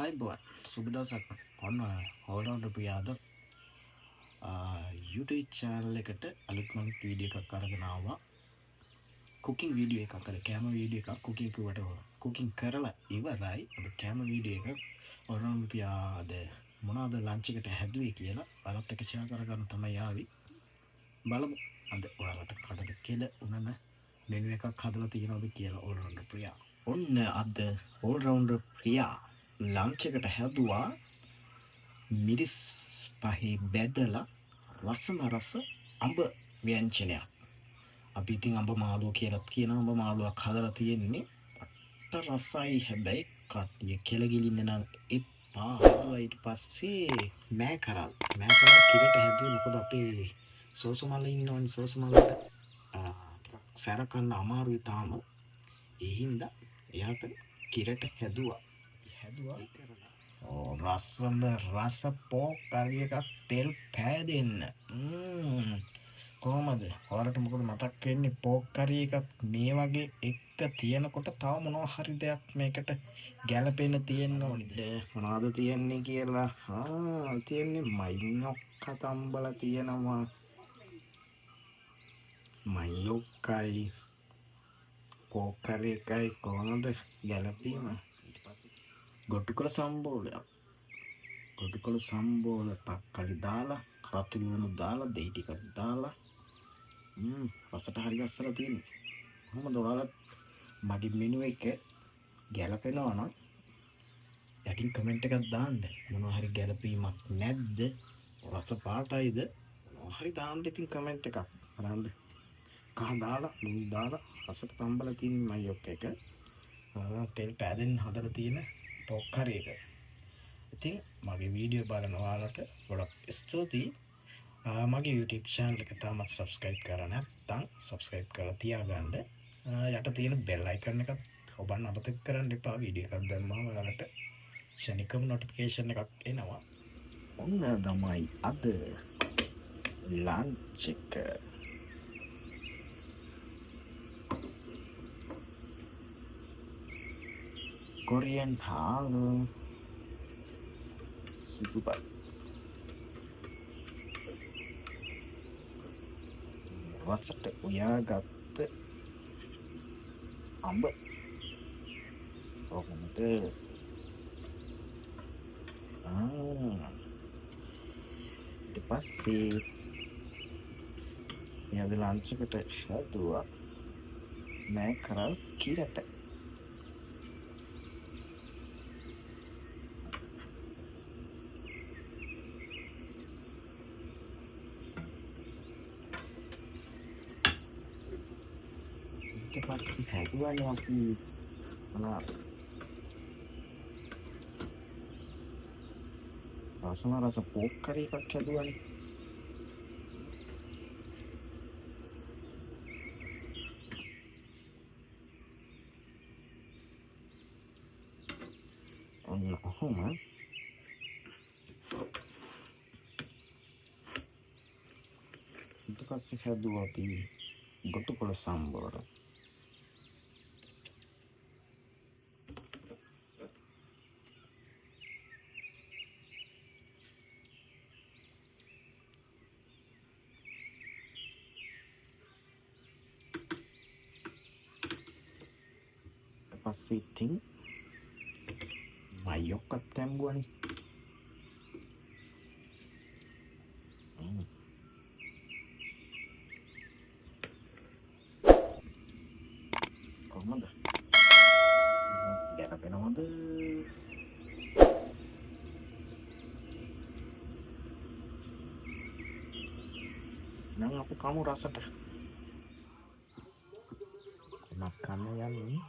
අයිබෝන් සුබ දවසක් ඔන්න හෝල්රවුන්ඩර් ප්‍රියාද YouTube channel එකට අලුත්ම වීඩියෝ එකක් අරගෙන ආවා කුකින් වීඩියෝ එකක් අර කැම වීඩියෝ එකක් කුකින් කිව්වට කුකින් කරලා ඉවරයි අද කැම වීඩියෝ එකක් හෝල්රවුන්ඩර් ප්‍රියාද මොනවාද ලන්ච් එකට හැදුවේ කියලා ඔයාලත් එක්ක ෂෙයා කරගන්න තමයි ආවි බලමු අද ඔයාලට කඩට කෙල උනන මෙනු එකක් හදලා තියෙනවද කියලා හෝල්රවුන්ඩර් ප්‍රියා ඔන්න අද හෝල්රවුන්ඩර් ප්‍රියා ලන්ච් එකට හැදුවා මිරිස් පහේ බැදලා රසම රස අඹ ව්‍යංජනයක්. අපි ඉතින් අඹ මාළුව කියලා කියන අඹ මාළුවක් හදලා තියෙන්නේ. පට්ට රසයි හැබැයි කට්ටිය කෙලගිලින්න නම් එපා. ඊට පස්සේ මෑකරල් කිරට හැදුවේ මොකද අපේ සෝසු මල්ල ඉන්නවනේ සෝසු මල්ලට සැර කන්න අමාරුයි තාම. ඒ හින්දා එයාට කිරට හැදුවා රසම රස පෝක් කරි එකක් තෙල් පෑදෙන්න කොහමද ඔයාලට මොකද මතක් වෙන්නේ පෝක් කරි එකක් මේ වගේ එක තියෙනකොට තව මොනවා හරි දෙයක් මේකට ගැලපෙන්න තියෙන්න ඕනිද මොනවද තියෙන්නේ කියලා තියෙන්නේ මයින්ොක්ක තම්බලා තියෙනවා මයින්ොක්කයි පෝක් කරි එකයි කොහොමද ගැලපීම ගොටුකොළ සම්බෝල තක්කලි දාලා රතු ලුණු දාලා දෙයි ටිකක් දාලා රසට හරි ගස්සලා තියෙන්නේ කොහොමද ඔයාලත් මගේ මෙනු එක ගැලපෙනවා නම් යටින් කමෙන්ට් එකක් දාන්න මොනවා හරි ගැලපීමක් නැද්ද රස පාටයිද මොනවා හරි දාන්න ඉතින් කමෙන්ට් එකක් අරන්න කහ දාලා ලුණු දාලා රසට තම්බලා තියෙන මයොක් එක තෙල් පෑදෙන්න හදලා තියෙන පෝක් කරි එක. ඉතින් මගේ වීඩියෝ බලන ඔයාලට ගොඩක් ස්තුතියි. මගේ YouTube channel එක තාමත් subscribe කරලා නැත්නම් subscribe කරලා තියාගන්න. යට තියෙන bell icon එකත් ඔබන්න අමතක කරන්න එපා. වීඩියෝ එකක් දැම්මම ඔයාලට ශනිකම notification එකක් එනවා. ඔන්න තමයි අද lunch එක. Korean hal super රසට උයාගත්ත අඹ කොහොමද ඊට පස්සේ යද ලන්ච් එකට හැදුවා මෑකරල් කිරට ඊට පස්සේ හැදුවානේ අපි රසම රස පෝක් කරි එකක් හැදුවානේ ඔන්න ඔහොම ඊට පස්සේ හැදුවා අපි ගොටුකොළ සම්බෝර පස්සේ ඉතින් මයොක්කත් තැම්බුවනේ කොහොමද ගැලපෙනවද නම් අපි කමු රසට මක්කන්න යන්නේ